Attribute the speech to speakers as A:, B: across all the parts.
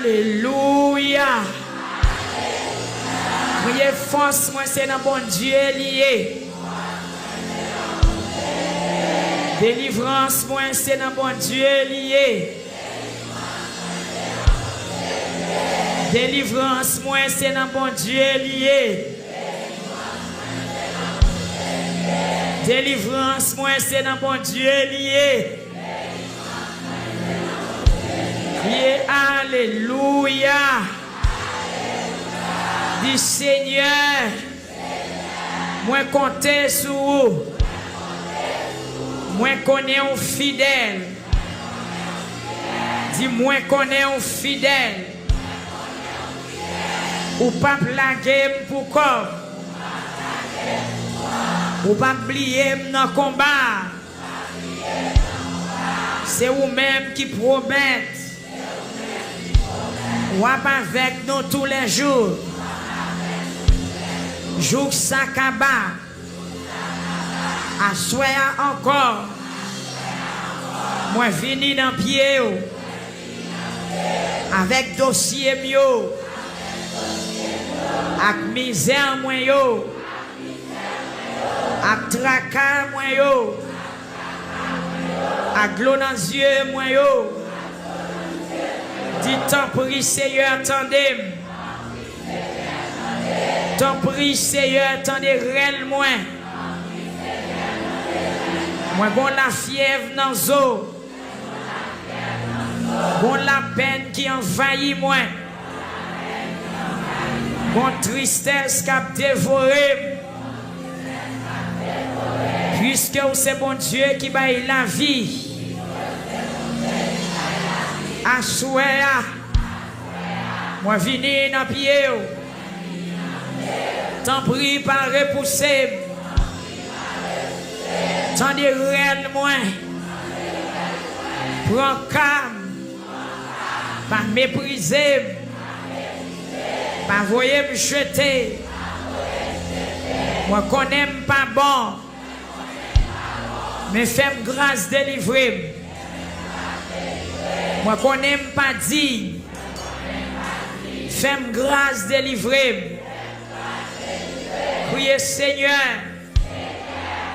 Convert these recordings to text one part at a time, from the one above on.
A: Alléluia. Priez force, moi c'est dans bon Dieu lié. Délivrance, moi c'est dans bon Dieu lié. Délivrance, moi c'est dans bon Dieu lié. Délivrance, moi c'est dans bon Dieu lié. Priez Alléluia. Dis Seigneur, moi compter sur vous. Moi connais un fidèle. Dis moi connais un fidèle. Ou pas blaguer pour corps. Ou pas oublier dans le combat. C'est vous-même qui promettez. Ou avec nous tous les jours. Jour ça kaba. Assoya encore. Moi vini dans pied. Avec dossier mieux. Avec misère moi yo. Avec tracas moi yo. Avec l'eau dans les yeux moi yo. Dis tant prie Seigneur attendez. Tant prie Seigneur attendez réel moi. Moi bon la fièvre dans zo. Bon la peine qui envahit moi. Bon tristesse qui a dévoré. Puisque c'est bon Dieu qui baille la vie. Assoya. Moi vini dans pied. T'en prie par repousser. T'en dis réel moi. Prends calme. Pas mépriser. Pas voyer me jeter. Moi connais pas bon. Mais fais-moi grâce délivrer. Moi connais pas dit. Fais-moi grâce délivrer. Priez Seigneur.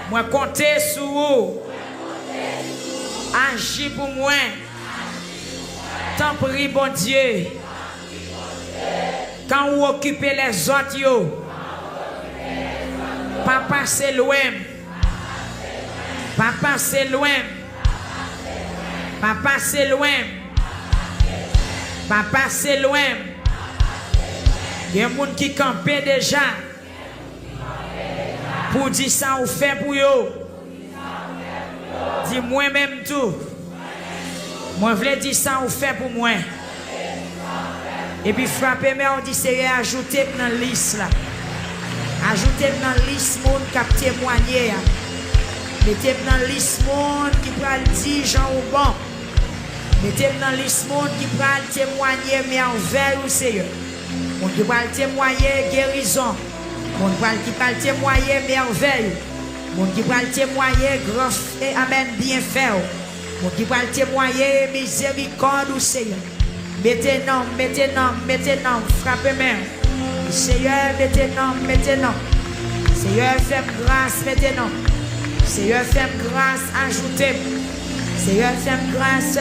A: Moi compter sur vous. Agis pour moi. T'en prie bon Dieu. Quand vous occupez les autres, yo, pas passer loin. Pas passer loin. Pas passer loin. Pas passer loin. Il y a des gens qui campent déjà. Pour dire ça ou fait pour eux. Dis moi-même tout. Moi je veux dire ça ou fait pour moi. Et puis frapper mais on dit c'est ajouter dans la liste là. Ajouter dans la liste monde qui a témoigné. Mettez dans la liste monde qui peut dire Jean ou bon. Mettez dans la liste monde qui peut témoigner mais envers le Seigneur. On qui peut témoigner guérison. On qui peut témoigner merveille. On qui peut témoigner grâce et amen bienfait. On qui peut témoigner miséricorde au Seigneur. Mettez nom, frappez main. Seigneur, mettez nom. Seigneur, fais grâce, mettez nom. Seigneur, fais grâce, ajoutez. Seigneur, fais grâce.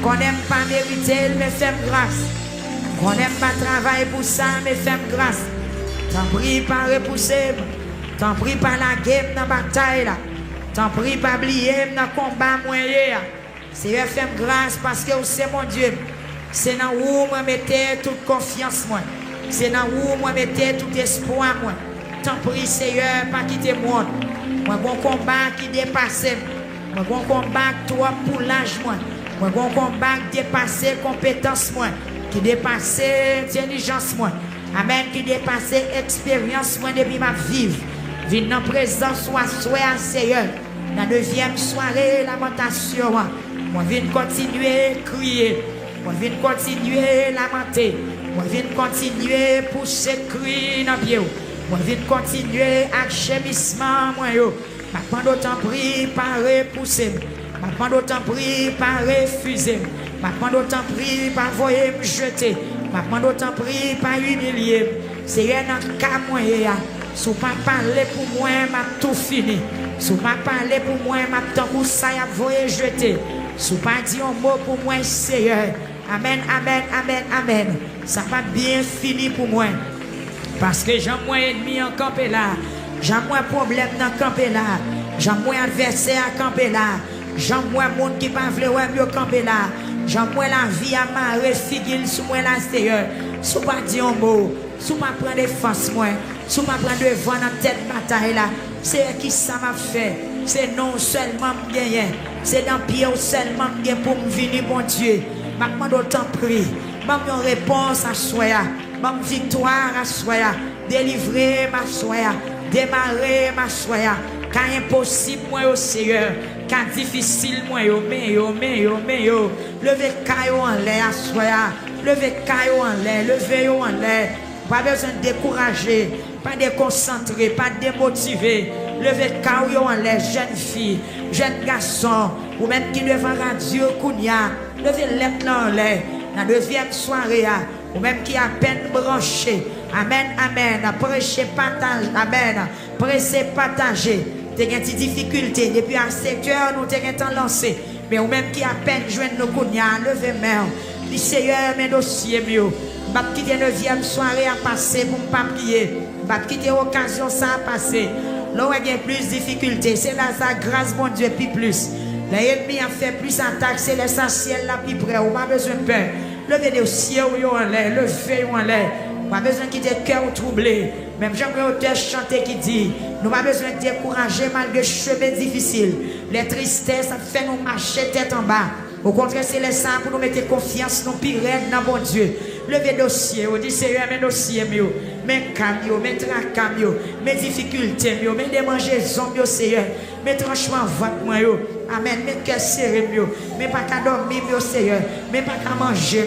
A: Qu'on n'aime pas mériter, mais fais grâce. Qu'on n'aime pas travailler pour ça, mais fais grâce. T'en prie pas repousser. T'en prie pas la guerre dans la bataille là. T'en prie pas oublier dans le combat moyen. Seigneur, fais grâce parce que c'est mon Dieu. C'est dans où moi mettez toute confiance moi. C'est dans où moi mettez tout espoir moi. T'en prie Seigneur, pas quitter moi. Moi bon combat qui dépasse. Moi bon combat toi pour l'âge moi. Moi bon combat qui dépasse compétence moi. Qui dépasse intelligence moi. Amen, qui dépasse expérience moi depuis ma vie. Viens dans présence soit Seigneur. La 9e soirée lamentation. Moi viens continuer crier. Moi viens continuer lamenter. Moi viens continuer pousser cri dans pied. Moi viens continuer avec gémissement moi yo. Maintenant d'autant pris par repousser. Maintenant d'autant pris par refuser. Ma demande autant prie, pas envoyer me jeter. Ma demande autant prie, pas humilier. Seigneur, dans le cas moyen, si vous pas parler pour moi, m'a tout fini. Si vous pas parler pour moi, m'a tant pour ça, y a voyé jeter. Si vous pas dit un mot pour moi, Seigneur. Amen, amen, amen, amen. Ça va bien fini pour moi. Parce que j'ai moins ennemi en campé là. J'ai moins problème dans campé là. J'ai moins adversaire à camper là. J'ai moins monde qui pas vle ouais mieux camper là. J'ai moins la vie à marrer figil sous moi là Seigneur. Si vous pas dire un mot, si vous pas prendre défense moi, si vous pas prendre devant dans tête bataille là, c'est qui ça m'a fait. C'est non seulement gagner, c'est dans pied seulement gagner pour me venir bon Dieu. Ma demande autant prie, ma réponse à soi, ma victoire à soi, délivrer ma soi, démarrer ma soi. Quand impossible moi au Seigneur, quand difficile moi mais levez caillou en l'air à soi, levez caillou en l'air, levez en l'air. Pas besoin de décourager, pas de déconcentrer, pas de démotiver. Levez caillou en l'air, jeune fille, jeune garçon, ou même qui devant radio Kounia, levez l'être en l'air. La deuxième soirée, ou même qui a peine branché. Amen, amen. Prêchez, partage, amen. Prêchez, partagez. T'as des difficultés. Depuis un secteur, nous t'avons lancé. Mais ou même qui a peine joindre nos Kounia, levez main. Dis Seigneur, mes dossiers mieux. Je vais quitter la 9e soirée à passer pour ne pas prier. Je vais quitter l'occasion ça à passer. Là où il y a plus de difficultés, c'est là sa grâce, mon Dieu, puis plus. L'ennemi a fait plus d'attaques, c'est l'essentiel là, plus près. On n'a pas besoin de peur. Levez les cieux en l'air, levez en l'air. On n'a pas besoin de quitter le cœur troublé. Même j'aimerais auteur chanter qui dit, nous n'avons pas besoin de décourager malgré les chemins difficiles. Les tristesses, ça fait nous marcher tête en bas. Au contraire, c'est le sang pour nous mettre confiance, nous pire dans bon Dieu. Levez dossier, on dit Seigneur, mes dossiers, mes camions, mes tracas, mes difficultés, mes démangeaisons, Seigneur, mes tranchements vote, amen, mes cœurs serrés, mes pas qu'à dormir, Seigneur, mes pas qu'à manger,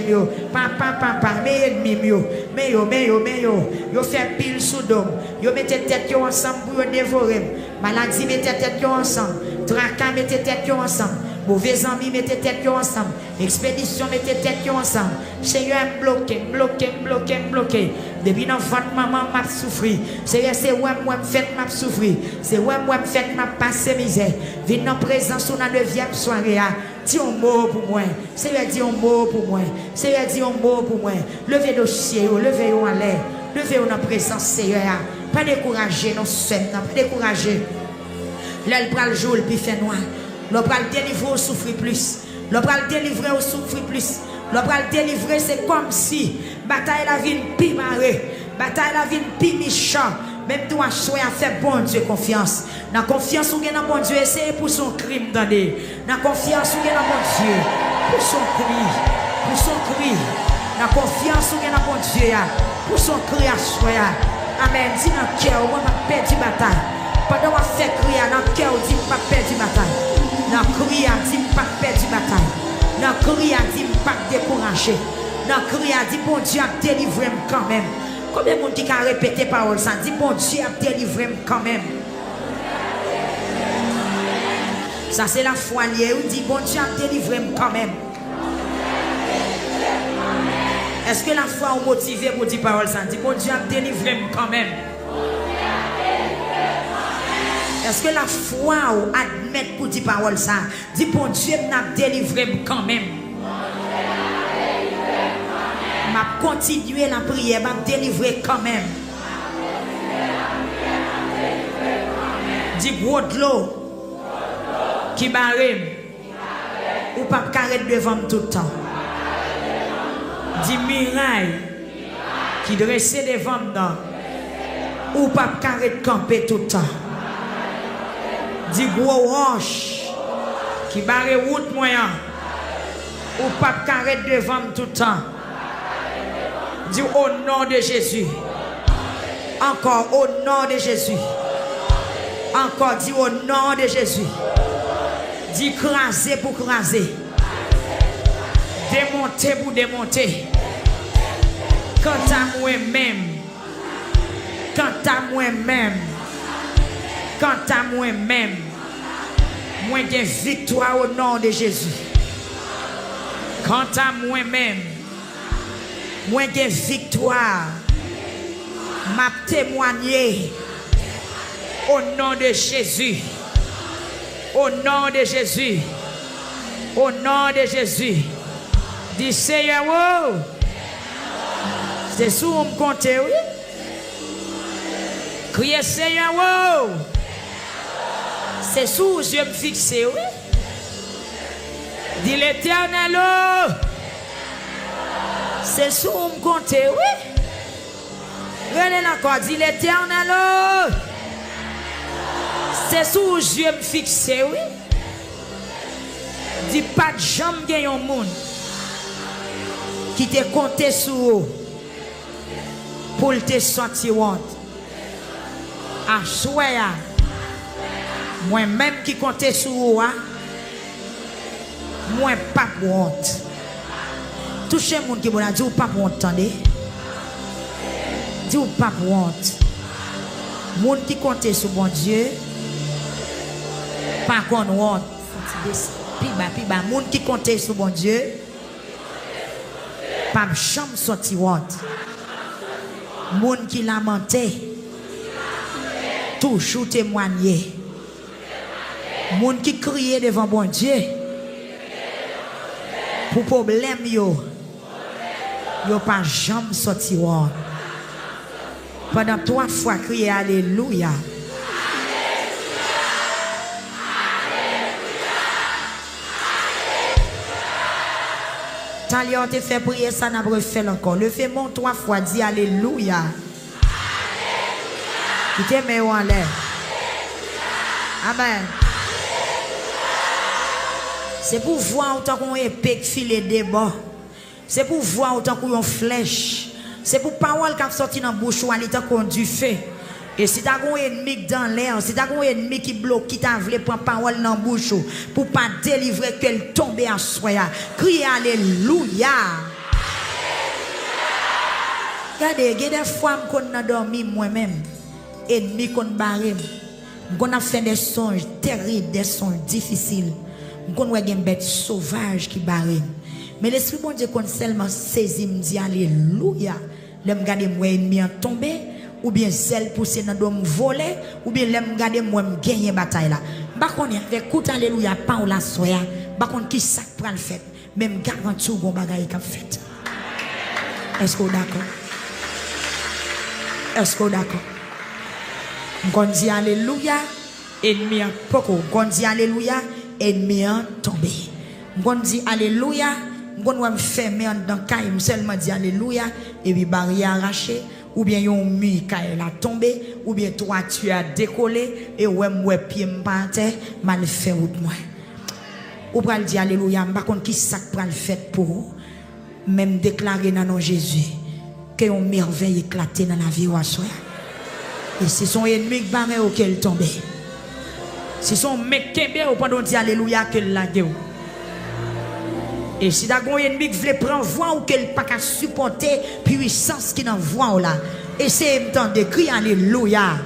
A: papa, mes ennemis, yo fait pile sous dôme, yo mettez tête ensemble pour dévorer, maladie mettez tête ensemble, tracas mettez tête ensemble. Mauvais amis, mettez tête ensemble. Expédition, mettez tête ensemble. Seigneur, bloqué. Depuis dans votre maman, m'a souffri. Seigneur, c'est moi fait m'a souffri. C'est moi fait m'a passé misère. Venez en présence sur la 9e soirée. Dis un mot pour moi. Seigneur, dis un mot pour moi. Seigneur, dis un mot pour moi. Levez dossier, levez en l'air. Levez en présence, Seigneur. Pas décourager, non, pas décourager. L'aile prend le jour, puis fait noir. L'opéra délivrer au souffrir plus. L'opéra délivrer au souffrir plus. L'opéra délivrer c'est comme si bataille la vie pi marée. Bataille la vie pi méchant. Même toi choix à faire bon Dieu confiance. Dans confiance ou dans bon Dieu, c'est pour son crime donné. Dans confiance ou dans bon Dieu, pour son cri. Pour son cri. Dans confiance ou dans bon Dieu, pour son cri à soi. Amen. Dis dans le cœur, on va perdre la bataille. Pendant qu'on fait crier dans le cœur, dis pas perdre la bataille. Dans le cri, dis pas perdre la bataille. Dans le cri, dis pas décourager. Dans le cri, dis bon Dieu a délivré quand même. Combien de monde qui a répété parole ça? Dis bon Dieu a délivré quand même. Ça c'est la foi liée. Ou dit bon Dieu a délivré quand même. Est-ce que la foi est motivée pour dire parole ça? Dis bon Dieu a délivré quand même. Est-ce que la foi admet pour dire parole ça? Dis bon Dieu m'a délivré quand même. M'a continué la prière, m'a délivré quand même. Dis gros de l'eau qui barre ou pas carré devant tout le temps. Dis miraille qui dressait devant nous ou pas carré de camper tout le temps. Dis gros roche qui barre route moyen ou pas carré devant tout le temps. Dis au nom de Jésus. Encore au nom de Jésus. Encore dis au nom de Jésus. Dis craser pour craser. Démonter pour démonter. Quant à moi-même. Quant à moi-même. Quant à moi-même. Moi j'ai victoire au nom de Jésus. Quant à moi-même, moi j'ai victoire. M'a témoigné au nom de Jésus. Au nom de Jésus. Au nom de Jésus. Dis Seigneur, oh. C'est sous on me compte, oui. Criez Seigneur, oh. C'est sous je me fixe, oui. Dis l'Éternel, oh. C'est sous on me compte, oui. Regardez encore, dis l'Éternel, oh. C'est sous je me fixe, oui. Dis pas de jambe gagne un monde qui te compté sur pour te sortir honte. À soya, moi-même qui comptais sur moi, moi pas honte. Touchez le monde qui m'a dit pas honte, attendez. Dis pas honte. Monde qui comptait sur mon Dieu, pas qu'on honte. Piba, monde qui comptait sur mon Dieu, pas chambre sorti honte. Monde qui lamentait, toujours témoigner. Monde qui criait devant mon Dieu, pour problème yo pas jamais sorti honte. Pendant 3 fois crier alléluia. On te fait prier, ça n'a pas fait encore. Le fait mon 3 fois, dit alléluia. Qui te met en l'air. Amen. C'est pour voir autant qu'on épée qui file des bords. C'est pour voir autant qu'on flèche. C'est pour parole qui a sorti dans la bouche ou à l'état qu'on du feu. Et si tu as un ennemi dans l'air, si tu as un ennemi qui bloque, qui t'a voulu prendre parole dans la bouche pour pas délivrer qu'elle tombe à soi, criez alléluia. Regardez, il y a des fois qu'on a dormi moi-même, ennemi qu'on barre, qu'on a fait des songes terribles, des songes difficiles, qu'on a des bêtes sauvages qui barrent. Mais l'Esprit bon Dieu qu'on seulement saisi me dit alléluia. Le me garder moi ennemi en tomber. Ou bien zèle poussé dans me voler, ou bien l'aime garder moi me gagner bataille là. Par contre avec coup alléluia pas ou la soya, par contre qui ça prend le fait, même garantie ou bon bagaille qu'a fait. Est-ce que d'accord? Est-ce que d'accord? On dit alléluia, ennemi en poko, on dit alléluia, ennemi en tombé. On dit alléluia, on va me fermer dans caille, seulement dit alléluia et puis barrière arrachée. Ou bien yon mur elle a tombé, ou bien toi tu as décollé, et ouais moi pied m'pante, mal fait route moi. Ou pral dire alléluia, par contre qui ça pral fait pour vous, même déclarer dans nom Jésus que yon merveille éclaté dans la vie ou soi. Et si son ennemi barré ou qu'elle tombe. Si son mec kembe ou pendant dire alléluia qu'elle la gueule. Et si t'as un ennemi qui veut prendre voix ou qu'elle pas qu'à supporter puissance qui dans voix là, essayez de crier alléluia.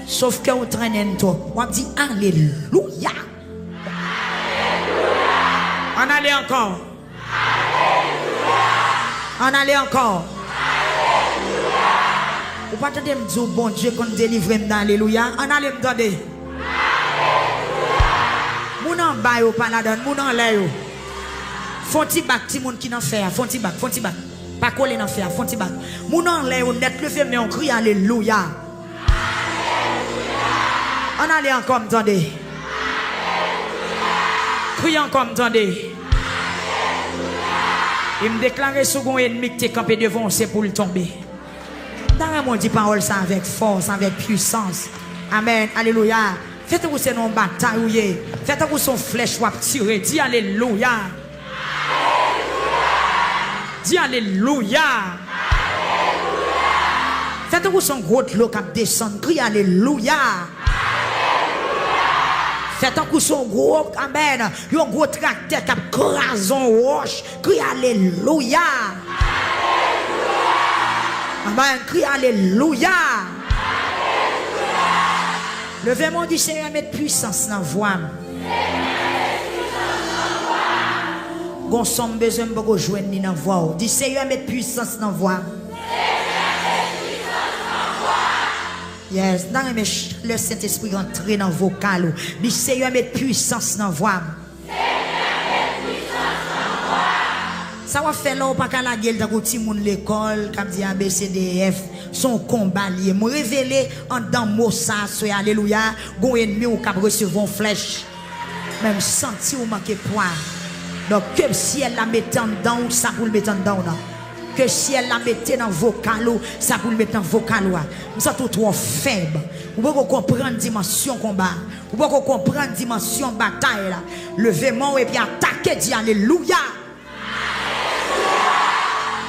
A: Sauf que vous traînez toi, on dit alléluia. On allait encore. On allait encore. Vous pas attendre me dire bon Dieu qu'on délivre dans alléluia. On allait me demander. Moun en bas yo pas là-dedans, moun en l'air yo. Fonti bac ti moun qui n'en fait, fonti bac. Pas coller n'en fait, fonti bac. Moun en l'air yo net le fait mais on crie alléluia. On allait encore m'entendez. Crie encore m'entendez. Il me déclarait second ennemi qui t'est campé devant c'est pour le tomber. Dans mon dit parole ça avec force, avec puissance. Amen. Alléluia. Faites-vous c'est non bataille. Faites-vous son flèche ou tirer. Dis alléluia. Dis alléluia. Faites-vous son gros lot qui descend. Crie alléluia. Faites-vous son gros amen. Un gros tracteur qui crase en roche. Crie alléluia. Amen. Crie alléluia. Levez-moi du Seigneur, mettre puissance dans la voix. Gon somme besoin de joindre ni dans voix. Dis Seigneur met puissance dans voix. Yes, dans le Saint-Esprit entrer dans vocal. Dis Seigneur met puissance dans voix. Ça va faire là, pas qu'à la gueule dans petit monde l'école, comme dit ABCDF, son combat lié. Me révéler en dans mot ça, soyez alléluia, gon ennemi ou cap recevoir une flèche. Même senti ou manquer poids. Donc que si elle la mette en dedans, ça pour le mettre en dedans. Que si elle la mette dans vocal, ça pour le mettre dans vocal. Nous sommes trop faibles. Vous pouvez comprendre dimension combat. Vous pouvez comprendre dimension bataille là. Levez-moi et puis attaquez, dit alléluia.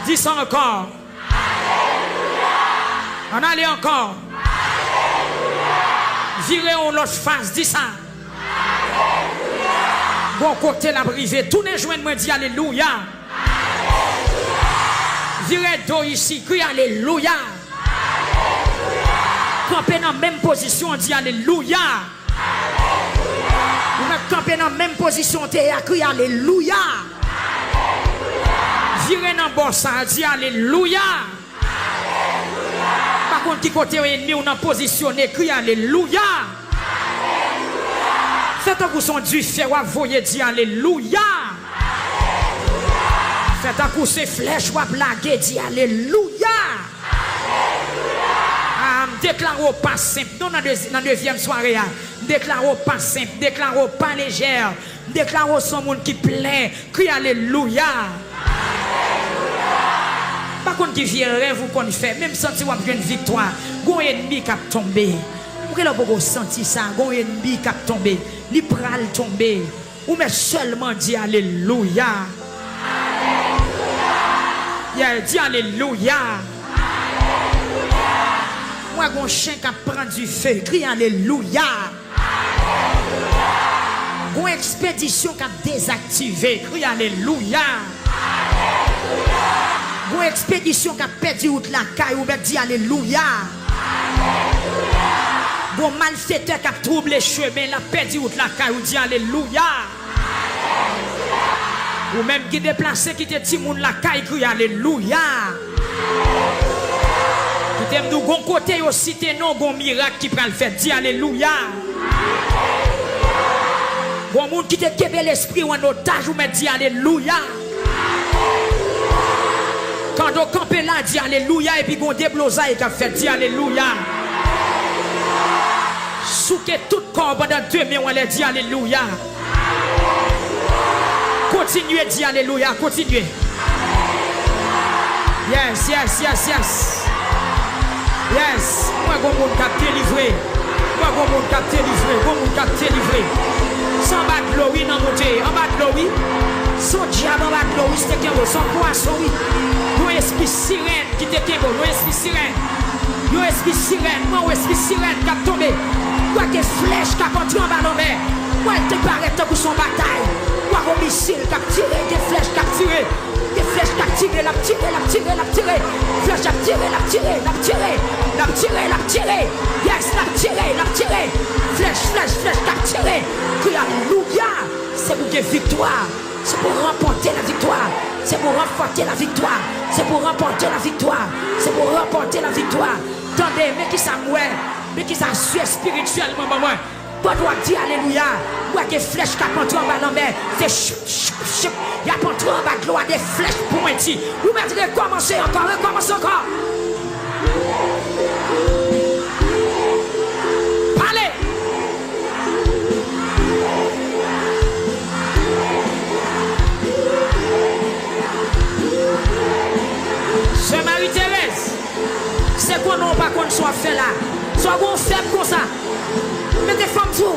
A: Dis ça encore. Alléluia. On allait encore. Virez en l'autre face, dis ça. Alléluia. Bon côté la brivé, tournez joindre moi, dis alléluia. Alléluia. Virez d'eau ici, crie alléluia. Alléluia. Campez dans la même position, dis alléluia. Alléluia. Vous mettez camper dans la même position, crie alléluia. Virez dans bon ça, dit alléluia. Alléluia. Par contre, qui côté ennemi, on a positionné, crie alléluia. Alléluia. Faites un coup son du fait, ou voyez, dit alléluia. Alléluia. Faites un coup ces flèches, ou blaguer, dit alléluia. Alléluia. Déclarons pas simple, non, dans la deuxième soirée, déclarons pas simple, déclarons pas légère, déclarons son monde qui plaît, crie alléluia. Par contre, qui vient rêve ou qu'on fait, même si vous avez une victoire, vous avez un ennemi qui a tombé. Vous avez senti ça, vous avez un ennemi qui a tombé, il pral tomber. Ou mais seulement dit alléluia. Alléluia. Dit alléluia. Alléluia. Moi, j'ai un chien qui prend du feu, crie alléluia. Alléluia. Une expédition qui a désactivé, crie alléluia. Alléluia. Une expédition qui a perdu toute la caille, ou bien dit alléluia. Alléluia. Un malfaiteur qui a troublé les chemins, la perdu toute la caille, ou dit alléluia. Alléluia. Ou même qui déplacé, qui te dit moun la caille, crie alléluia. Qui t'aime nous bon côté aussi, t'es non bon miracle qui prend le fait, dit alléluia. Bon monde qui te kebe l'esprit ou en otage, ou me dit alléluia. Quand on campe là, dit alléluia, et puis on déblosaille qui a fait, dit alléluia. Souke tout corps pendant 2 minutes, on a dit alléluia. Continuez, dit alléluia, continuez. Yes, yes, yes, yes. Yes. Moi, bon monde qui a délivré. Moi, bon monde qui a délivré. Bon monde qui a délivré. Sans bas de l'eau, oui, non, monter. En bas de l'eau, oui. Son diable en bas de l'eau, oui, c'était qu'il y a son poisson, oui. Nous esprit sirène qui te kebo, nous esprit sirène. Nous esprit sirène, moi esprit sirène qui a tombé. Quoi que flèche qui a entré en bas de mer. Moi elle te paraît pour son bataille. Quoi un missile qui a tiré, des flèches qui a tiré. Des flèches qui a tiré, l'a tiré, l'a tiré, l'a tiré. Flèche qui a tiré, l'a tiré, l'a tiré. L'a tiré, l'a tiré. Yes, l'a tiré, l'a tiré. Flèche, flèche, flèche qui a tiré. Que alléluia. C'est pour que victoire. C'est pour remporter la victoire. C'est pour remporter la victoire. C'est pour remporter la victoire. C'est pour remporter la victoire. Attendez, mais qui ça mouait, mais qui ça suit spirituellement, maman. Pas doit dire alléluia. Moi qui flèche qui a contrôlé en bas de la mer. C'est choup, choup, choup. Il y a contrôlé en bas de l'eau des flèches pointues. Vous mettez recommencer encore, recommencer encore. Allez. Sœur Marie-Thérèse, c'est quoi non pas qu'on soit fait là? Soit bon faible comme ça. Mettez femmes tout.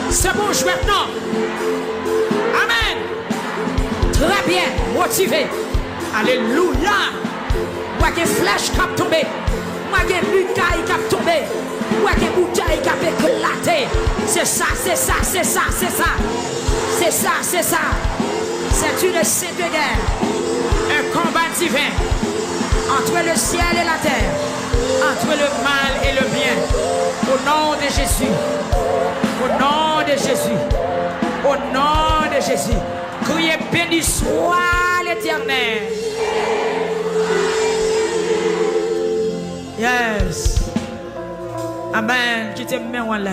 A: C'est bon, je maintenant. Amen. Très bien, motivé. Alléluia. Moi qui flèche qui a tombé. Moi qui bouteille qui a tombé. Moi qui bouteille qui a éclaté. C'est ça, c'est ça, c'est ça, c'est ça. C'est ça, c'est ça. C'est une scène de guerre. Un combat divin entre le ciel et la terre. entre le mal et le bien. Au nom de Jésus. Au nom de Jésus. Au nom de Jésus. Criez béni soit l'Éternel. Yes. Amen. Qui t'aime bien, voilà.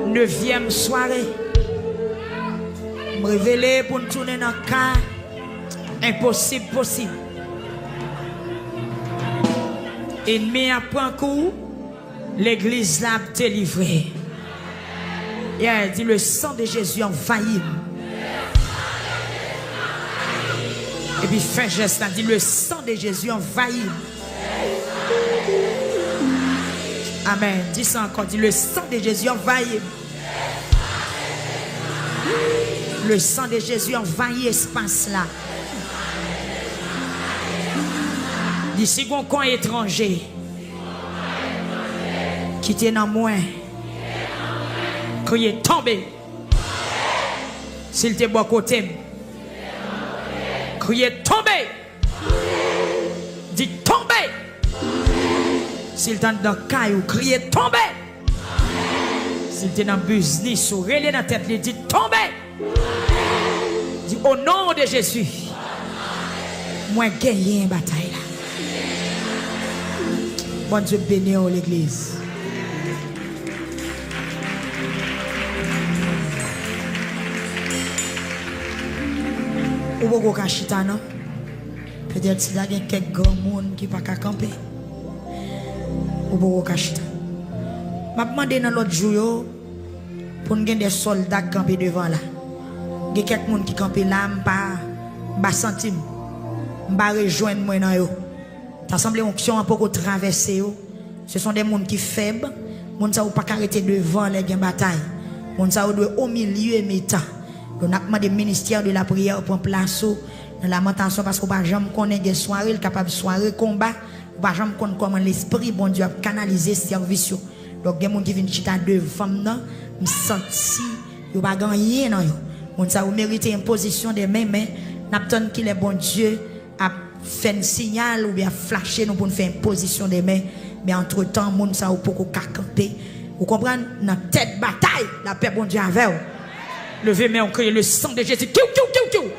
A: 9e soirée. Me révéler pour nous tourner dans le cas. Impossible, possible. Ennemi a pris un coup. L'église l'a délivré. Yeah, dit le sang de Jésus envahit. Et puis fin geste, dit le sang de Jésus envahit. Amen. Dis ça encore, dit le sang de Jésus envahit. Le sang de Jésus envahit l'espace là. Dis si on coin étranger qui était dans moi, criez tomber. S'il te boit côté, criez tomber. Dis tomber. S'il t'en dans caillou, criez tomber. S'il t'es dans business ou relais dans la tête, dit tomber. Dis au nom de Jésus, moi gagner une bataille là. Bon Dieu béni l'église. Ou beaucoup kachita non? Peut-être s'il y a quelques grands monde qui pas camper. Ou beaucoup kachita. M'a demandé dans l'autre jour pour nous des soldats camper devant là. Il y a quelques monde qui camper là, m'pas senti m'pas rejoindre moi dans yo. Ça semble onction un peu traverser yo. Ce sont des monde qui faibles, monde ça ou pas arrêter devant les bataille. Monde ça ou doit au milieu et mi-temps. On a demandé le ministère de la prière pour place dans la lamentation parce qu'on va jamais connaître des soirées, capable de soirée combat, on va jamais connaître comment l'esprit bon Dieu a canalisé service. Donc des gens qui viennent chita devant moi, me senti yo pas gagner non yo. Monde ça ou mériter une position de main mais n'attend qu'il est bon Dieu a fait un signal ou bien flasher nous pour nous faire une position de main mais entre-temps monde ça ou pour camper. Vous comprenez dans tête bataille la paix bon Dieu avec. Levez main, on crie le sang de Jésus. Kiou, kiou, kiou, kiou.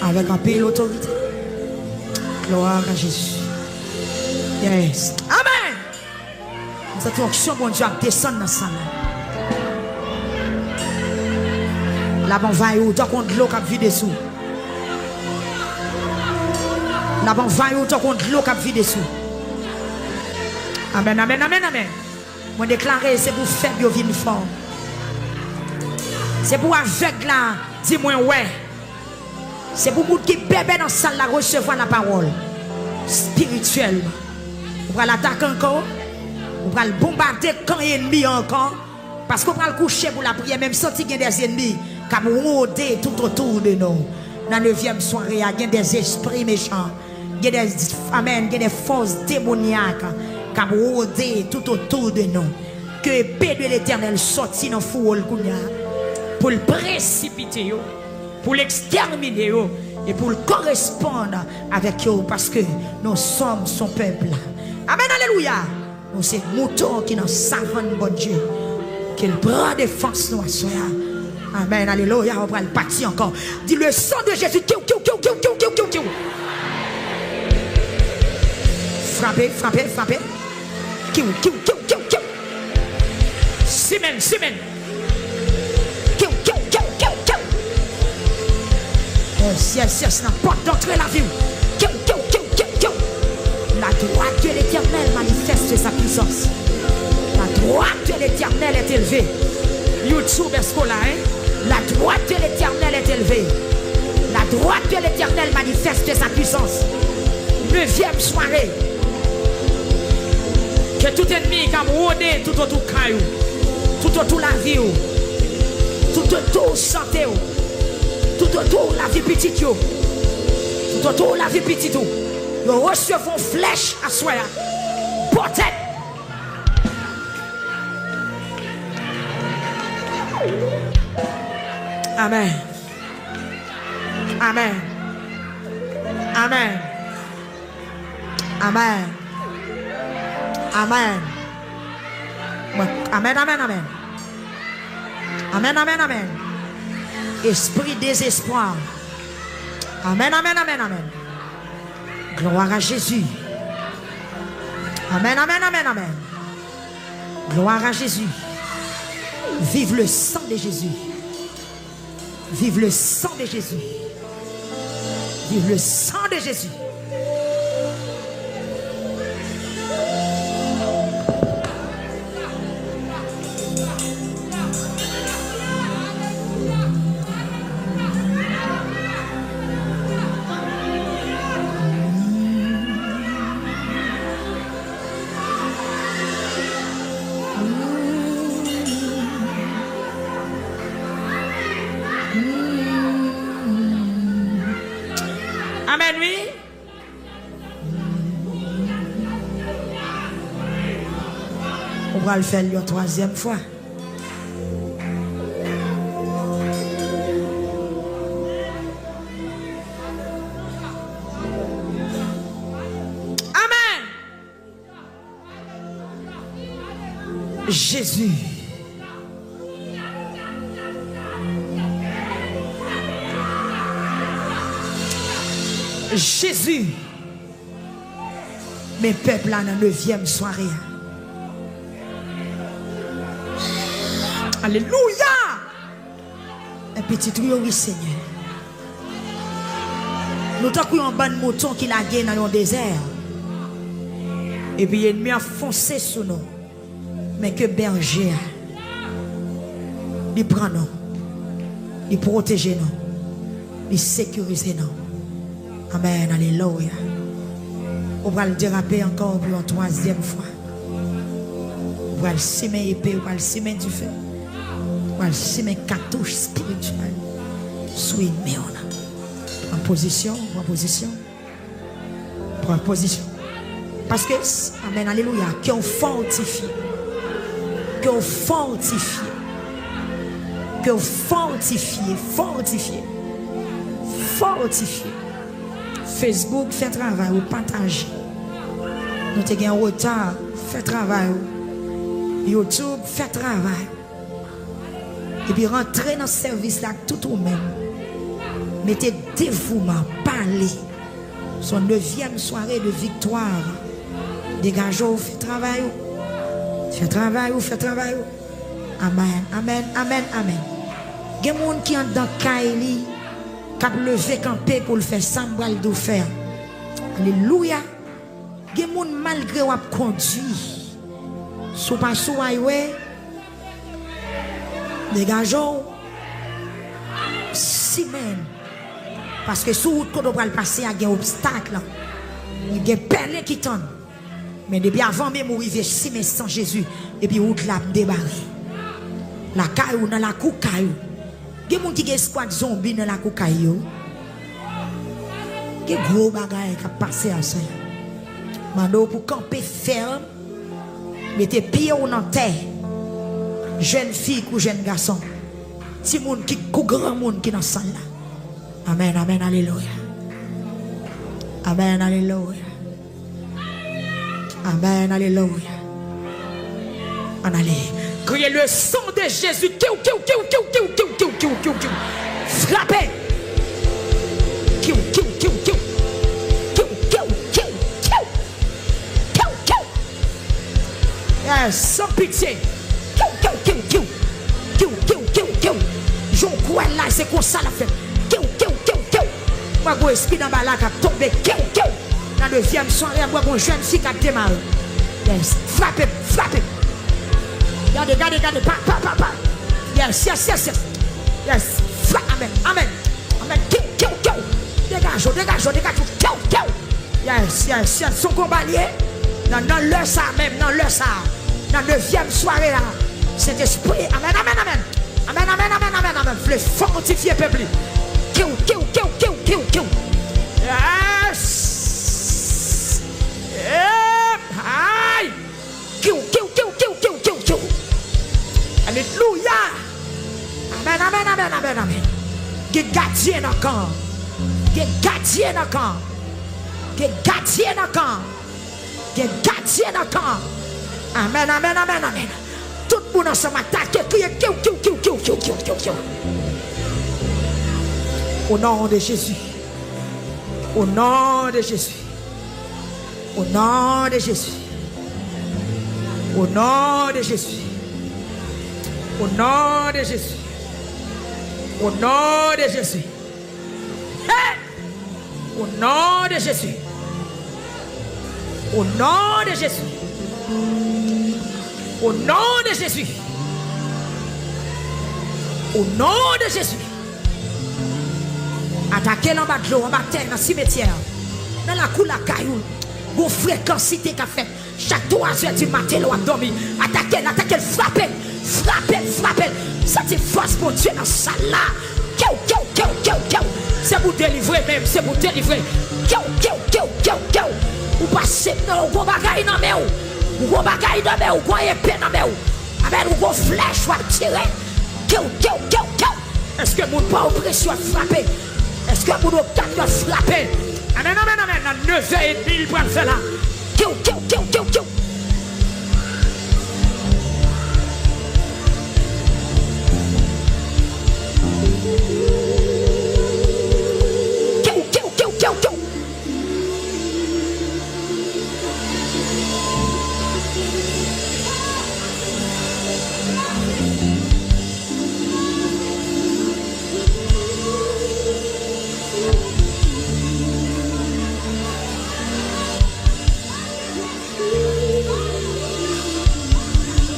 A: Avec un peu l'autorité. Gloire à Jésus. Yes. Amen. Cette fonction, bon Dieu, descend dans ça. Là, on va où tant qu'on de l'eau qui vide dessous. Là, on va où tant qu'on de l'eau qui vide dessous. Amen, amen, amen, amen. Moi déclarer, c'est pour faire bio vivre fort. C'est pour avec là, dis-moi ouais. C'est pour vous qui bébé dans la salle là recevoir la parole spirituelle. Vous allez l'attaquer encore. Vous allez bombarder quand il y a ennemi encore. Parce qu'on va le coucher pour la prière, même si il y a des ennemis qui ont rôdé tout autour de nous. Dans la 9e soirée, il y a des esprits méchants. Il y a des, amen, il y a des forces démoniaques qui ont rôdé tout autour de nous. Que l'épée de l'Éternel sortit dans le four pour le précipiter, pour l'exterminer et pour le correspondre avec eux parce que nous sommes son peuple. Amen, alléluia. Nous sommes moutons qui nous savent, bon Dieu. Qu'il bras de force nous soit. Amen, alléluia. On va le bâtir encore. Dis le sang de Jésus. Frappez, frappez, frappez. Simen, simen. Yes, yes, la porte d'entrée la vie. La droite de l'Éternel manifeste sa puissance. La droite de l'Éternel est élevée. YouTube est là, hein? La droite de l'Éternel est élevée. La droite de l'Éternel manifeste sa puissance. 9e soirée. Que tout ennemi qui a rôdé tout autour de caillou, tout autour de la vie, tout autour de santé, tout autour de la vie petite, tout autour de la vie petite, nous recevons flèche à soi. Peut-être. Amen. Amen. Amen. Amen. Amen. Amen, amen, amen. Amen, amen, amen. Esprit désespoir. Amen, amen, amen, amen. Gloire à Jésus. Amen, amen, amen, amen. Gloire à Jésus. Vive le sang de Jésus. Vive le sang de Jésus. Vive le sang de Jésus. Amen, oui. On va le faire une 3e fois. Amen. Jésus. Jésus, mes peuples là dans la 9e soirée. Alléluia. Un petit trio, oui Seigneur. Nous avons un bon mouton qui l'a gagné dans le désert. Et puis l'ennemi a foncé sur nous. Mais que berger, il prend nous, il protège nous, il sécurise nous. Amen, alléluia. On va le déraper encore pour une 3e fois. On va le semer épée, on va le semer du feu. On va le semer cartouche spirituelle. Soyez en position, en position. En position. Parce que, amen, alléluia, qu'on fortifie. Qu'on fortifie. Qu'on fortifie, fortifie. Fortifie. Facebook fait travail ou partage. Nous avons un retard, fait travail. YouTube fait travail. Et puis rentrer dans le service là tout ou même. Mettez dévouement, parlez. Son 9e soirée de victoire. Dégageons, fait travail. Fait travail, fait travail. Amen, amen, amen, amen. Il y a des gens qui sont dans Kaili. Qui a levé campé pour le faire sans bral de faire. Alléluia. Il y a des gens malgré ou conduit. Sous pas sous highway. Dégageons. Semaine. Parce que sous route qu'on doit passer, il y a des obstacles. Il y a des perles qui tombent. Mais depuis avant même arriver 6 mais sans Jésus. Et puis route là débarré. La caillou dans la cou caillou. Il y a des gens qui ont squat zombie dans la cocaïne. Il y a des gros bagages qui passent à ça. Mando pour camper ferme, mettez pieds dans terre. Jeune fille ou jeune garçon. Si monde qui grand monde qui dans salle là. Amen, amen, alléluia. Amen, alléluia. Amen, alléluia. On allait. Criez le sang de Jésus. Frappez. Sans pitié. J'en crois là, c'est comme ça la fête. Moi, je esprit dans la qui a tombé. Dans la 9e soirée, moi, je jeune fille qui a démarré. Frappez, frappez. Regardez, regardez, pa. Yes. Yes. Amen, amen. Amen. Dégage. Yes, yes, yes. Son combat lié. Dans le ça même, dans le ça. Dans la 9e soirée là. Cet esprit. Amen, amen, amen. Amen, amen, amen, amen, amen. Le fortifier peuple. Kill. Yes. Aïe. Kill. Alléluia. Amen, amen, amen, amen, amen. Que gardien dans le camp. Que gardien dans le camp. Que gardien dans le camp. Que gardien dans le camp. Amen, amen, amen, amen. Tout le monde ensemble attaque. Kill. Au nom de Jésus. Au nom de Jésus. Au nom de Jésus. Au nom de Jésus. Au nom de Jésus. Au nom de Jésus. Hey! Au nom de Jésus. Au nom de Jésus. Au nom de Jésus. Au nom de Jésus. Attaquez en bas de l'eau, en bas de terre, dans le cimetière. Dans la cour, la caillou. Vos fréquencité qu'a fait. Chaque 3 heures du matin, l'eau a dormi. Attaquez, frappez. Ça c'est force pour Dieu dans ça là. C'est pour délivrer même, c'est pour délivrer. Ou passez dans le bagaille dans mes ou gros bagaille dans mes ou gros épée dans mes ou. Amen, ou gros flèche ou tirer. Est-ce que vous n'avez pas oppression à frapper? Est-ce que vous n'avez pas frapper? Amen. Dans 9h30, il prend faire là. Kill.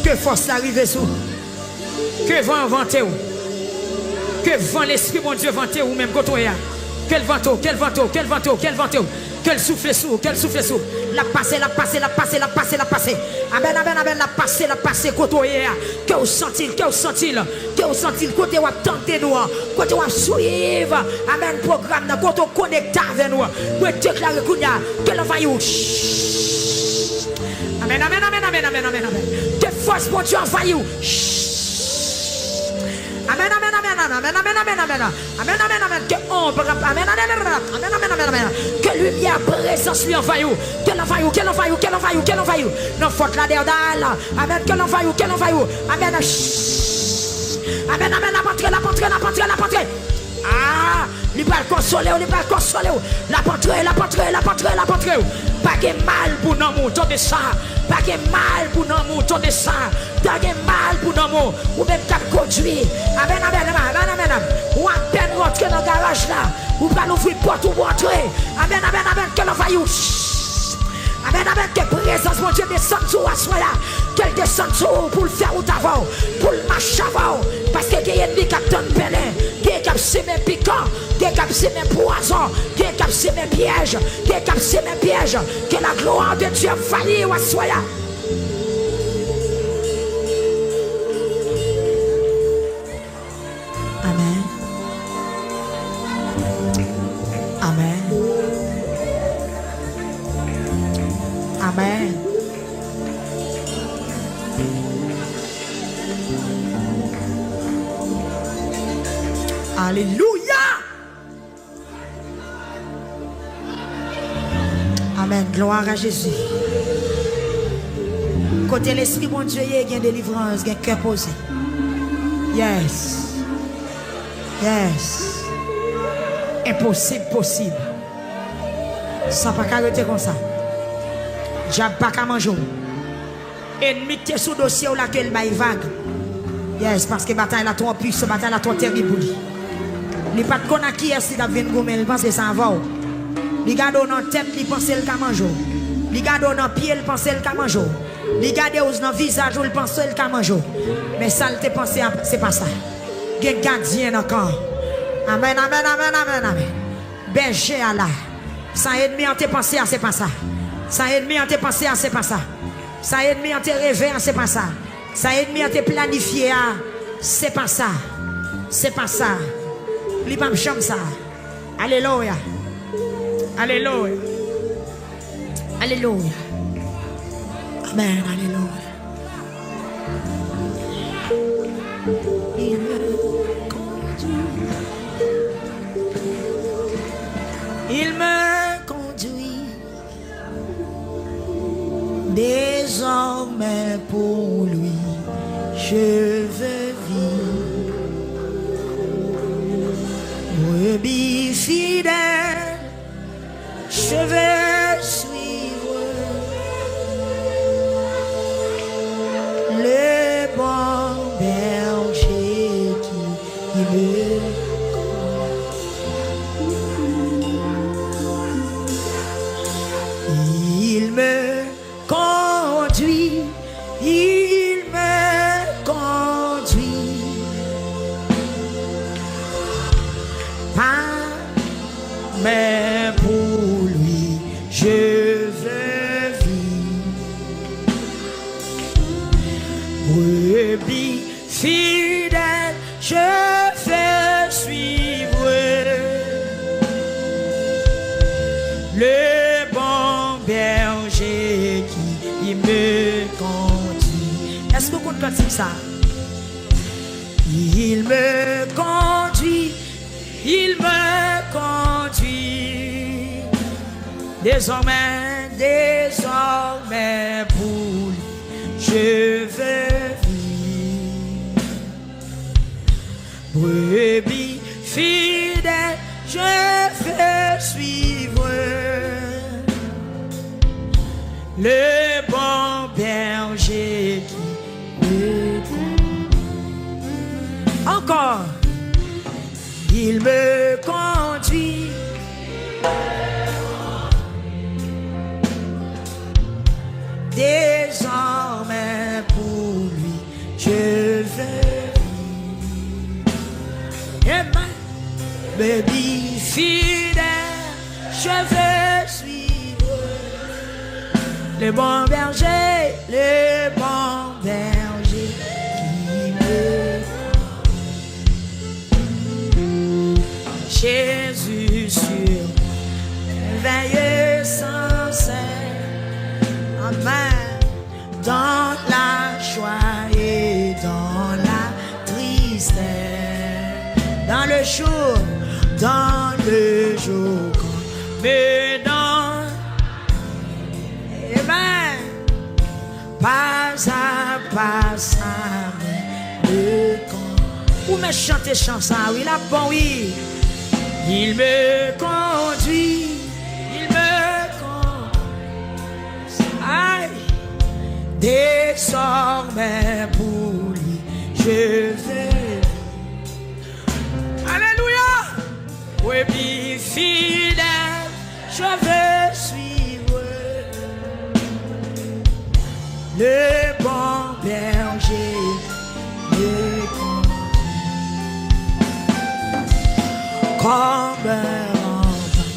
A: Que force l'arrive sous. Que vent vanter ou. Que vent l'esprit mon Dieu vanter ou même quand on est. Quel vento. Quel souffle sous. La passer. Amen. La passer quand on est. Que vous sentez. Côté ou tenter nous. Côté ou suivre. Amen. Programme quand on connecte avec nous. Vous déclarer que l'envoyé. Amen. Que force pour Dieu envahit. Amen. Que ombre. Amen. Que lumière, présence lui envahit. Qu'elle envahit. Non, faute la dernière. Amen. Qu'elle envahit. Amen. La portée. Ah, il va consoler. La portée. Pas de mal pour nous, de ça. Pas de mal pour nous, de ça. Pas de mal pour nous, ou même cap conduire. Amen. Ou à peine rentrer dans le garage là. Ou pas l'ouvrir porte ou rentrer. Amen. Que l'on va y. Amen. Que présence, mon Dieu, descende sur la là. Qu'elle descende sur pour le faire ou d'avant. Pour le marcher avant. Parce que les ennemis qui ont pelé. Des cap semé piquant. Des cap semé poison. Des cap semé piège. Que la gloire de Dieu faille ou soit là. Amen. Alléluia. Amen. Gloire à Jésus. Côté l'esprit, mon Dieu, il y a une délivrance, il y a un cœur posé. Yes. Impossible, possible. Ça pas qu'à arrêter comme ça. Diable pas qu'à manger. Ennemi qui est sous dossier ou laquelle il vague. Yes, parce que la bataille est trop puissante, la bataille est trop terrible pour lui. Il n'y a pas de connaître qui est ce qui a vu il pense que ça va. Il garde dans la tête, il pense qu'il a mangé. Il garde dans le pied, il pense qu'il a mangé. Il garde dans le visage, il pense qu'il a mangé. Mais ça, il te pense, c'est pas ça. Il y a un gardien encore. Amen. Berger Allah. Ça ennemi en tes pensées, c'est pas ça. Ça ennemi en tes pensées, c'est pas ça. Ça ennemi en tes rêves, c'est pas ça. Ça ennemi en tes planifié, c'est pas ça. C'est pas ça. Il pas me chambre ça. Alléluia. Alléluia. Alléluia. Amen. Alléluia. Il me conduit. Il me conduit. Désormais pour lui, je veux vivre. Brebis fidèle, je veux suivre le bon berger qui me conduit. Il me conduit, il me conduit. Mais pour lui, je veux vivre. Brebis fidèle, je veux suivre le bon berger qui me conduit. Est-ce que vous comprenez ça? Il me conduit. Il me conduit. Désormais, désormais pour lui, je veux vivre. Brebis fidèle, je veux suivre le bon berger qui me conduit. Encore. Il me conduit. Désormais pour lui, je veux vivre. Brebis fidèle, je veux suivre le bon berger, le bon berger qui me Jésus sur veille sans cesse. Amen. Dans la joie et dans la tristesse. Dans le jour mais dans Amen. Pas à pas ça me compte. Où me chanter chanson, oui, la bon, oui. Il me conduit, il me conduit. Aïe, désormais pour lui, je vais. Alléluia. Brebis fidèle, je veux suivre le bon berger me conduit. Comme un enfant,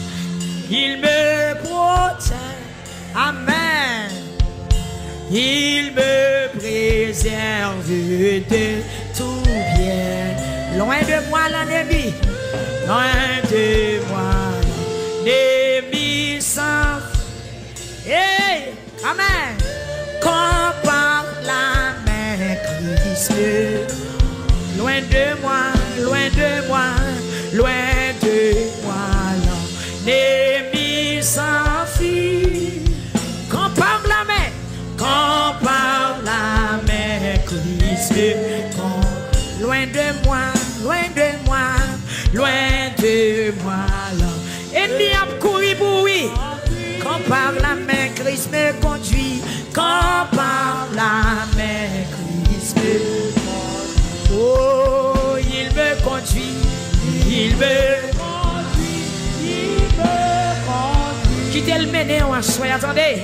A: il me protège. Amen. Il me préserve de tout bien. Loin de moi l'ennemi, loin de moi l'ennemi sans. Hey, amen. Quand par la main Christ, loin de moi, loin de moi, loin de moi, l'ennemi s'enfuit. Quand par la main Christ, loin de moi, loin de moi, loin de moi, l'ennemi a couru pour oui. Quand par la main Christ me conduit, quand par la main Christ me conduit, oh, il me conduit, il me conduit, il me conduit. Quittez le mener en soi, attendez.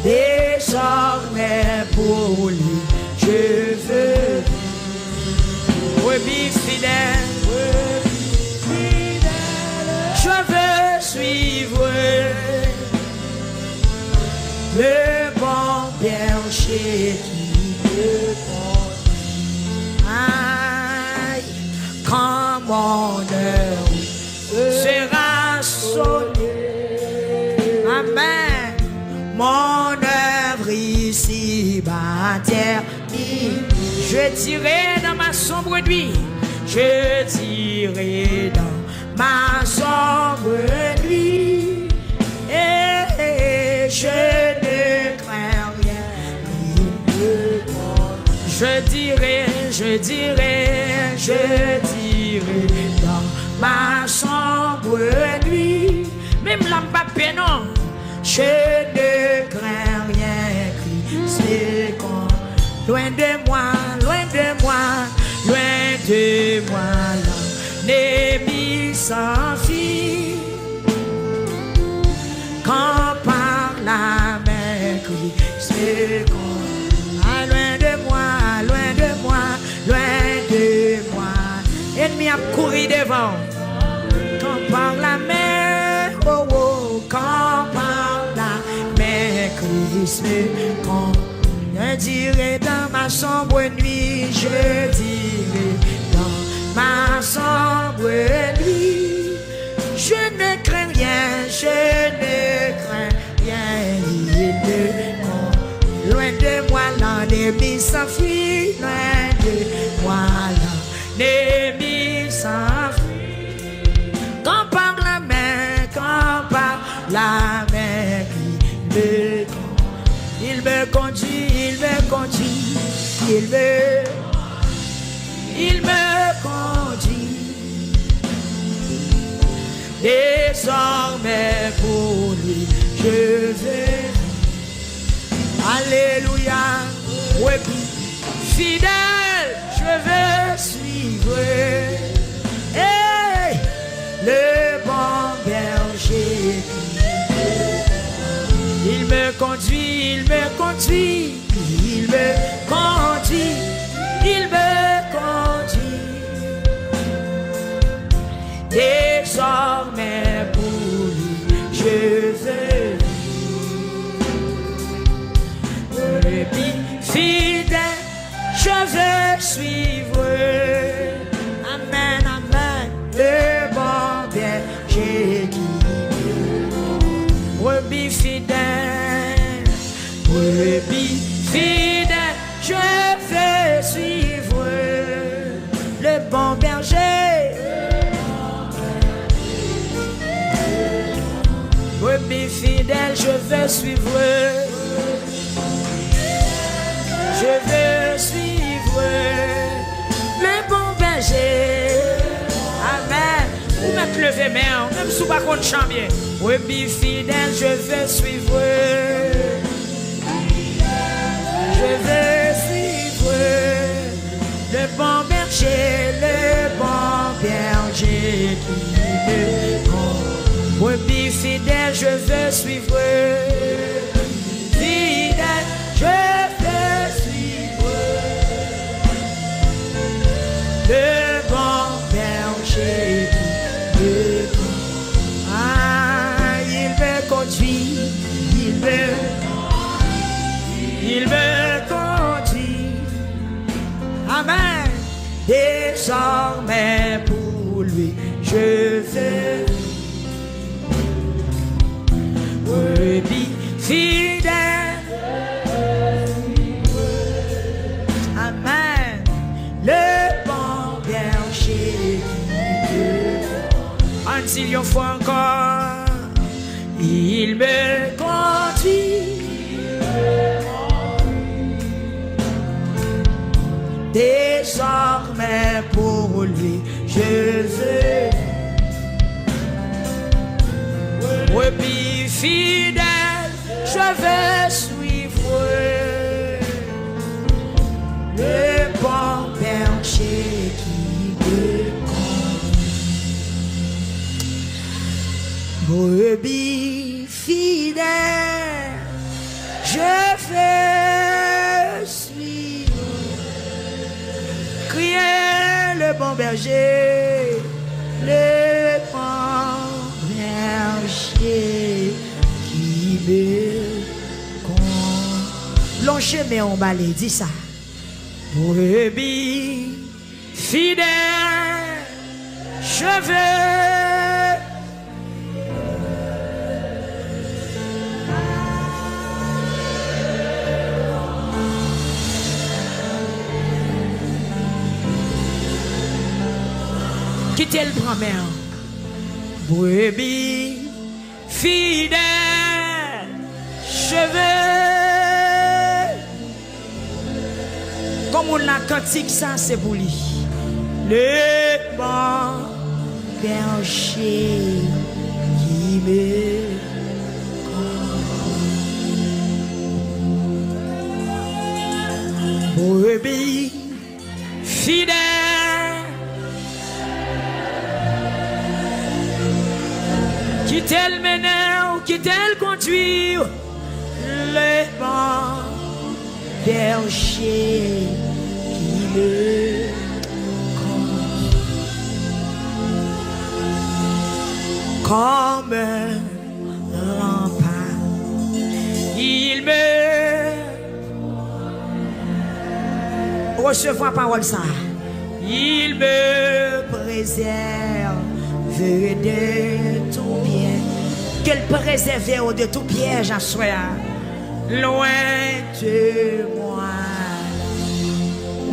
A: Désormais pour lui, je veux brebis fidèle, je veux suivre berger qui me conduit. Aïe, quand mon heure sera sonnée, amen, mon œuvre ici bas terre, je dirai dans ma sombre nuit, je dirai dans ma sombre nuit, et je ne crains rien. Je dirai dans ma sombre nuit, même l'âme pas non, je ne crains rien, Christ est con. Loin de moi, l'ennemi s'enfuit. Quand par la main Christ est con. Ah, loin de moi. Ennemi a couru devant. Quand par la main, quand par la main Christ est con. Je dirai dans ma sombre nuit, je dirai dans ma sombre nuit, je ne crains rien, loin de moi l'ennemi s'enfuit, loin de moi l'ennemi s'enfuit. Quand par la main il me conduit, désormais pour lui je vais. Alléluia, oui, fidèle, je vais suivre. Hey, le bon berger, il me conduit, désormais pour lui je vais. Fidèle, je vais suivre. Amen, le bon berger qui brebis fidèle, je vais suivre le bon berger. Brebis fidèle, je vais suivre. Le bon berger. Amen. Vous mettez levé main, même sous pas contre chambier. Brebis fidèle, je vais suivre. Le bon berger, qui me conduit. Brebis fidèle, je veux suivre. Fidèle, je veux suivre. Le bon berger qui me conduit. Ah, il me conduit, il me conduit. Amen. Désormais pour lui je vais. Brebis fidèle. Amen. Le bon berger qui me. Until une fois encore, il me conduit. Désormais pour lui je vais. Brebis fidèle, je vais suivre le bon berger qui me conduit. Brebis fidèle, je vais suivre. Criez le bon berger, le bon berger qui me conduit. Longe mais on balai, dis ça. Brebis fidèle, je veux quitter le grand-mère. Brebis fidèle, je veux. Comme on l'a cantique, ça c'est pour lui. Le bon berger qui me brebis fidèle, qui tel mener, qui tel conduire, le bon berger qui me comme un rempart, il me recevoir parole ça, il me préserve de tout bien, qu'elle préserve de tout piège à soi, loin de moi,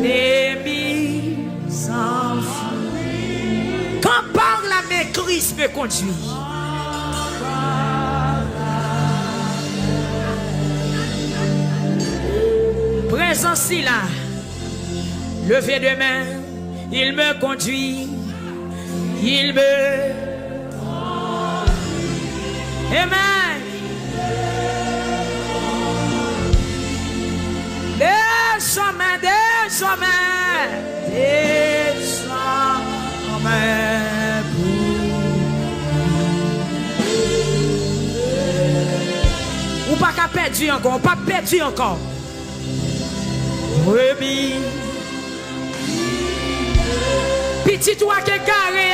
A: l'ennemi s'enfuit. Quand par la main Christ me conduit. Présence là, levé de main, il me conduit, il me. Amen. Descends-moi, ou pas qu'à perdu encore, pas perdu encore. Brebis, petit toi qui est carré,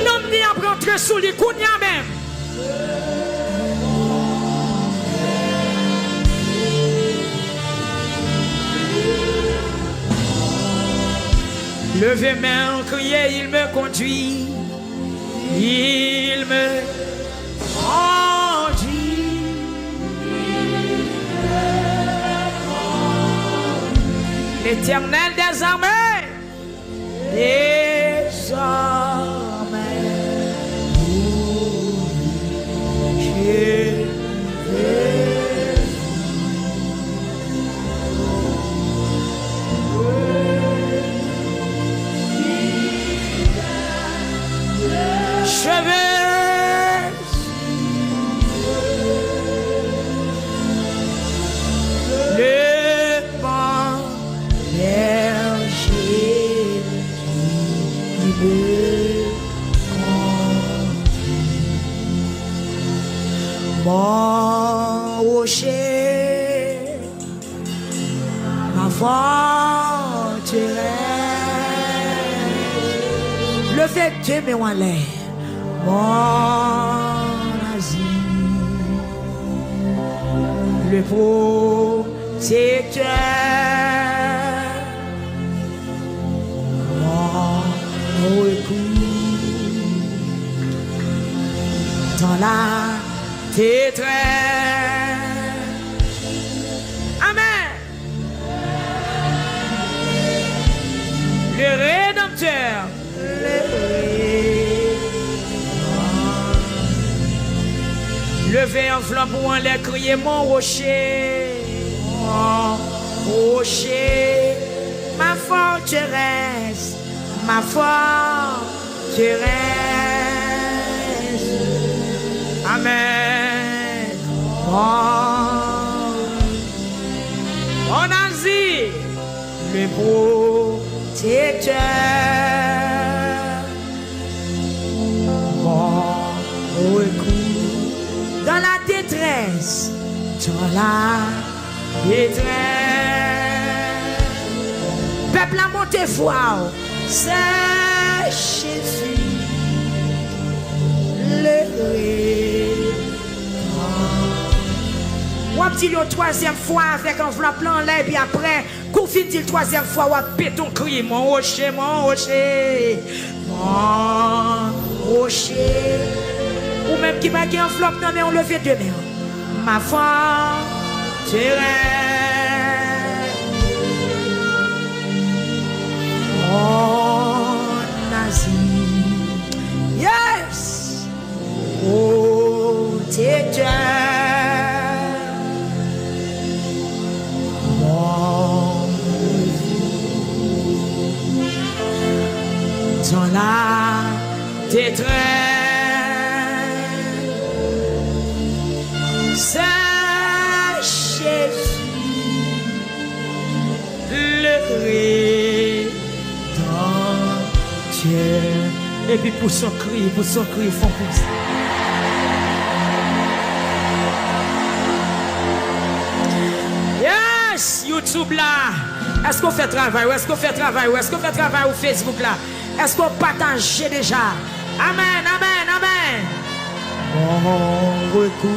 A: non ni à prendre sous les coups même. Levé main, crier, il me conduit, il me conduit. L'Éternel des armées, je mon rocher, ma forteresse, le fait de me aller, mon asile, le protecteur, mon recours dans la détresse. Amen. Le Rédempteur, levé en flamme pour en l'air, crier mon rocher, ma forteresse, ma forteresse. Amen. Mon asile, le protecteur, mon recours dans la détresse, dans la détresse. Peuple a monté voir, c'est Jésus, le On dit le troisième fois avec enveloppe en l'air, puis après, qu'on finit le troisième fois, on pète ton cri, mon rocher, mon rocher, mon rocher. Ou même qui m'a dit enveloppe, non, mais on levait deux mains. Ma foi, oh, Nazi, yes, oh, t'es dans la détresse, c'est Jésus le Rédempteur. Et puis pour son cri, ils font pour ça. Yes, YouTube là. Est-ce qu'on fait travail? Est-ce qu'on fait travail? Est-ce qu'on fait travail au Facebook là? Est-ce qu'on partage déjà? Amen, amen, amen. Mon recours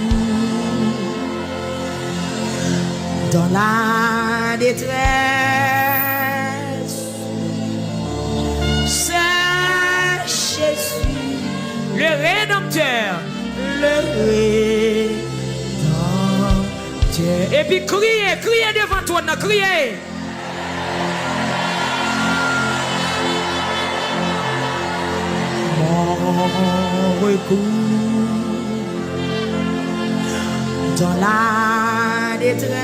A: dans la détresse, c'est Jésus, le Rédempteur, le Rédempteur. Et puis criez, criez devant toi, criez. Mon recours dans la détresse,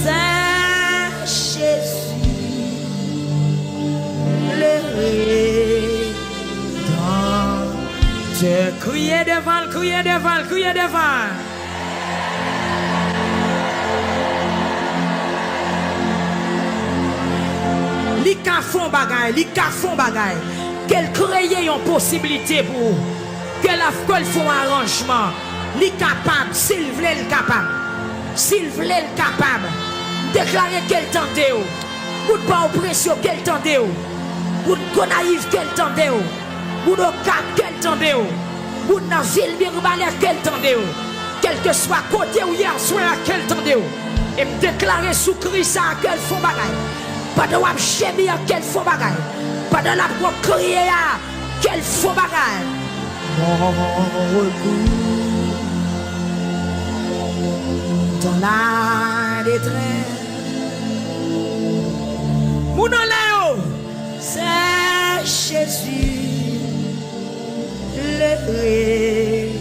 A: c'est Jésus le Rédempteur. Criez devant, criez devant, criez devant. Li ka font bagay, qu'elle crée une possibilité pour qu'elle font un arrangement. Li capable, s'il voulait le capable, déclarer qu'elle tente, ou pas oppression qu'elle tente, ou de naïf qu'elle tente, ou de cap qu'elle tente, ou de la ville mirbalère qu'elle tente, quel que soit côté ou hier soir qu'elle tente, et déclarer sous Christ ça qu'elle font bagay. Pas de wap chemi à quel faux bagay. Pas de la pour crier à quel faux bagay. Mon recours dans la détresse. Mon oléo, c'est Jésus le Rédempteur.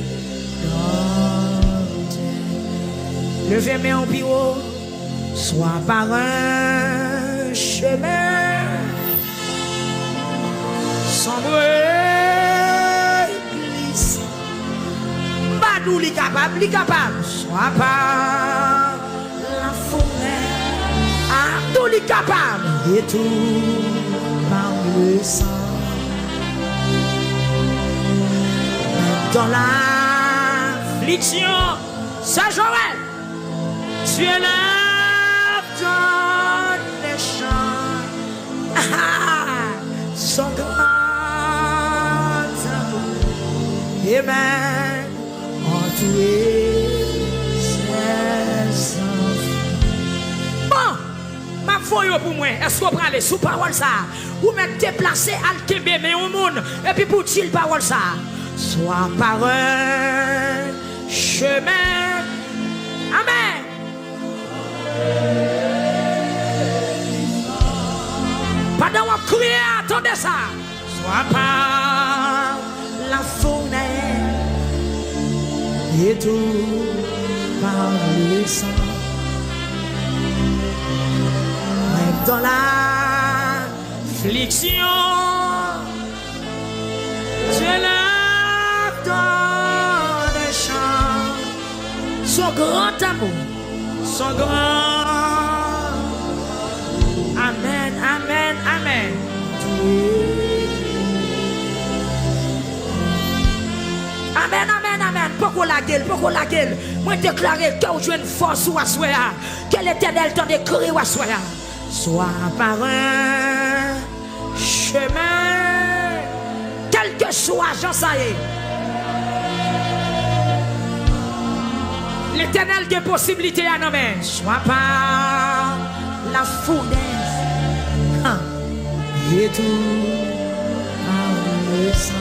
A: Levez mes en bureau, soit par un chemin sombre glisse. Badou li capable, soit par la forêt, à tout li capable, et tout par le sang. Dans l'affliction, ça Joël, tu es là dans les champs, son grand amour, et même entouré ses enfants. Bon, ma foi pour moi, est-ce qu'on peut aller sous parole ça, ou même déplacer al kembe mais au monde, et puis pour dire parole ça, soit par un chemin, amen. Pendant qu'on crie, attendez ça. Soit par la fenêtre et tout par le sang. Même dans l'affliction, tu es là dans les champs. Son grand amour, son grand. Amen, amen, amen. Amen, amen, amen. Pourquoi la gueule? Moi déclarer que je une force ou à soya. Que l'Éternel t'en décrit ou à soya. Soit par un chemin, quel que soit, j'en sais. L'éternel des possibilités à nommer. Sois pas la fournaise. Et tout en le sang.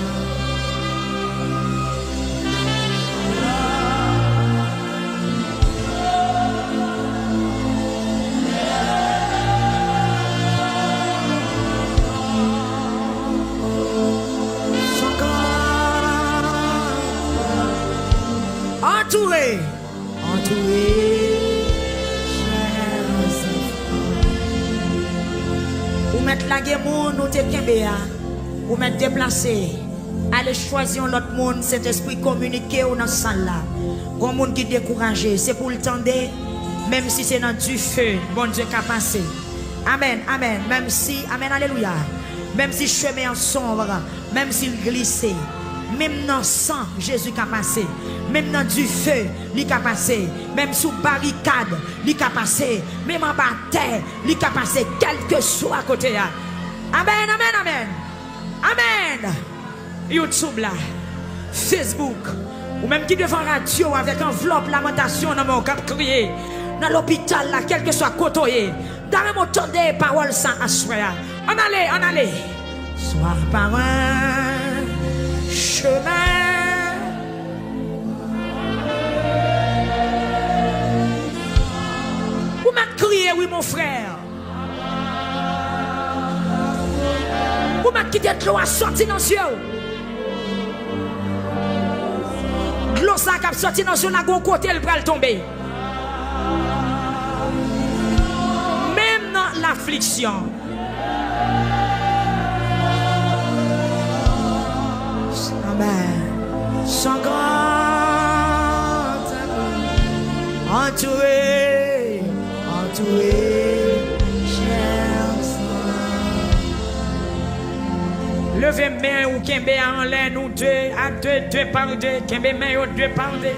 A: Entouré, ou mettre la guerre ou te kembe, ou mettre déplacé, allez choisir l'autre monde, cet esprit communiqué ou dans salle là. Comme monde qui découragé, c'est pour le tendre, même si c'est dans du feu, bon Dieu qu'a passé. Amen, amen, même si, amen, alléluia, même si chemin sombre, même s'il glissait. Même dans le sang, Jésus a passé. Même dans du feu, il a passé. Même sous barricade, il a passé. Même en bas terre, il a passé. Quel que soit à côté. Amen, amen, amen. Amen. YouTube là, Facebook, ou même qui devant radio avec enveloppe lamentation dans mon cap crier. Dans l'hôpital là, quel que soit côté. Dans le mot des paroles sans assoir. On allait. Soir par un chemin. Vous m'avez crié, oui, mon frère. Vous m'avez quitté de l'eau à sortir dans les yeux. L'eau ça a sorti dans les yeux, là, côté, elle va tomber. Même dans l'affliction. Son grand entouré, cher sang. Levez main ou kembe en l'air, nous deux, à deux par deux, kembe main ou deux par deux.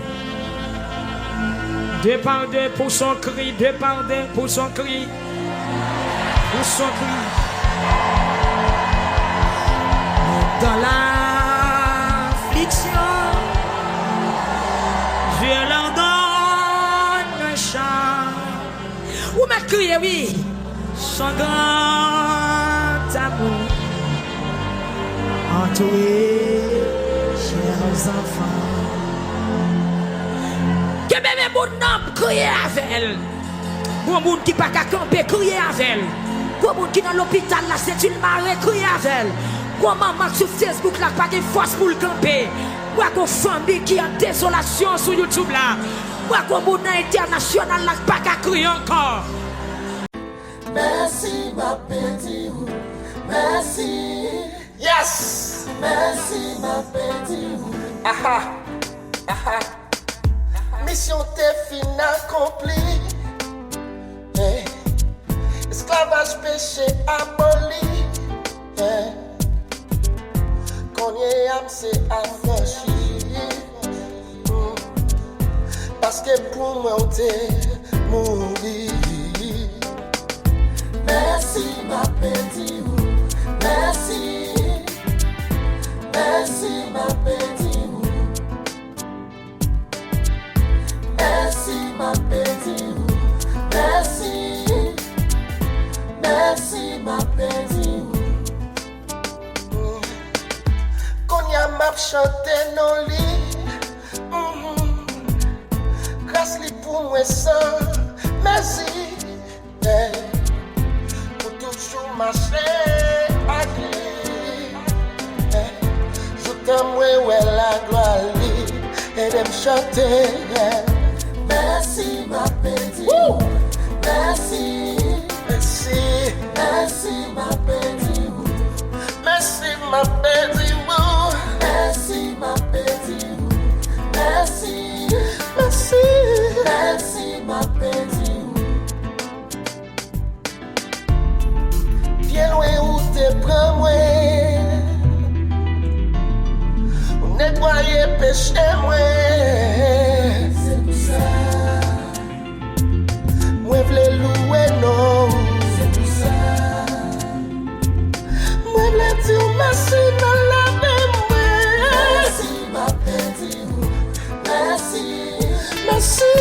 A: Deux par deux pour son cri, deux par deux pour son cri. Pour son cri. Dans l'affliction, je leur donne un chant. Où m'a crié, oui, son grand amour. Entouré, chers enfants. Que même mon nom crier avec elle. Pour moun qui pas qu'à camper, crier avec elle. Pour moun qui dans l'hôpital, là, c'est une marée, crier avec elle. Pour maman sur Facebook, là, pas de force pour le camper. Pour qu'on famille qui a désolation sur YouTube, là. Pour qu'on moun international, là, pas qu'à crier encore.
B: Merci, ma petite. Merci. Yes. Merci, ma petite. Aha. Aha. Mission t'est fin accomplie. Hey. Esclavage péché aboli. Hey. Qu'on y âme c'est affranchi. Parce que pour moi t'es mouru. Merci ma petite. Merci. Merci ma petite. Merci ma petite. Merci. Merci ma petite. Qu'on y a m'a chanté non lit. Grâce li pour moi sans merci. Pour toujours marcher à lui. Je t'aime ouais la gloire et de me chanter. Merci ma petite. Merci. Merci. Merci ma petite. Merci ma petite. Merci ma petite. Merci. Merci. Merci ma petite. Bien loin où t'es prends moi. Nettoyer péché moi. C'est tout ça. Moi v'le louer non. C'est tout ça. Moi v'le dire merci dans la mémoire. Merci ma petite. Merci. Merci.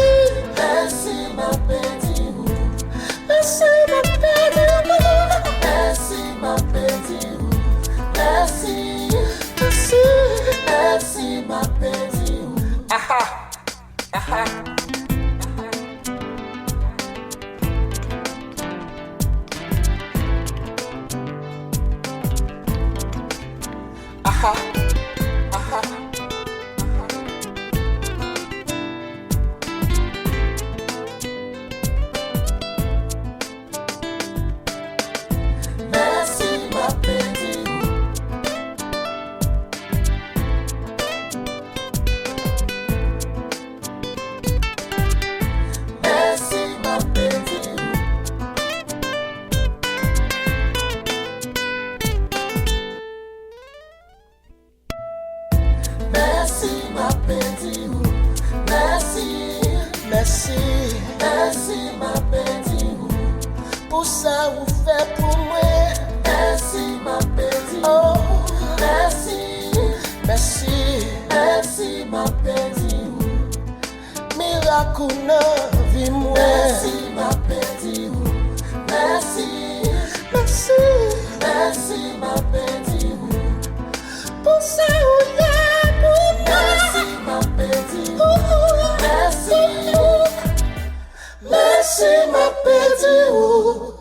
B: Merci ma petit pour ça vous fait pour moi. Merci ma petit. Oh, merci, merci, merci ma petit. Miracle dans vie moi. Merci ma petit. Merci, merci, merci ma petit. Pour ça vous fait pour moi. Merci ma petit. Merci. Merci ma petite.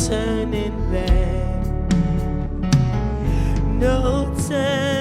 C: turning back, no turning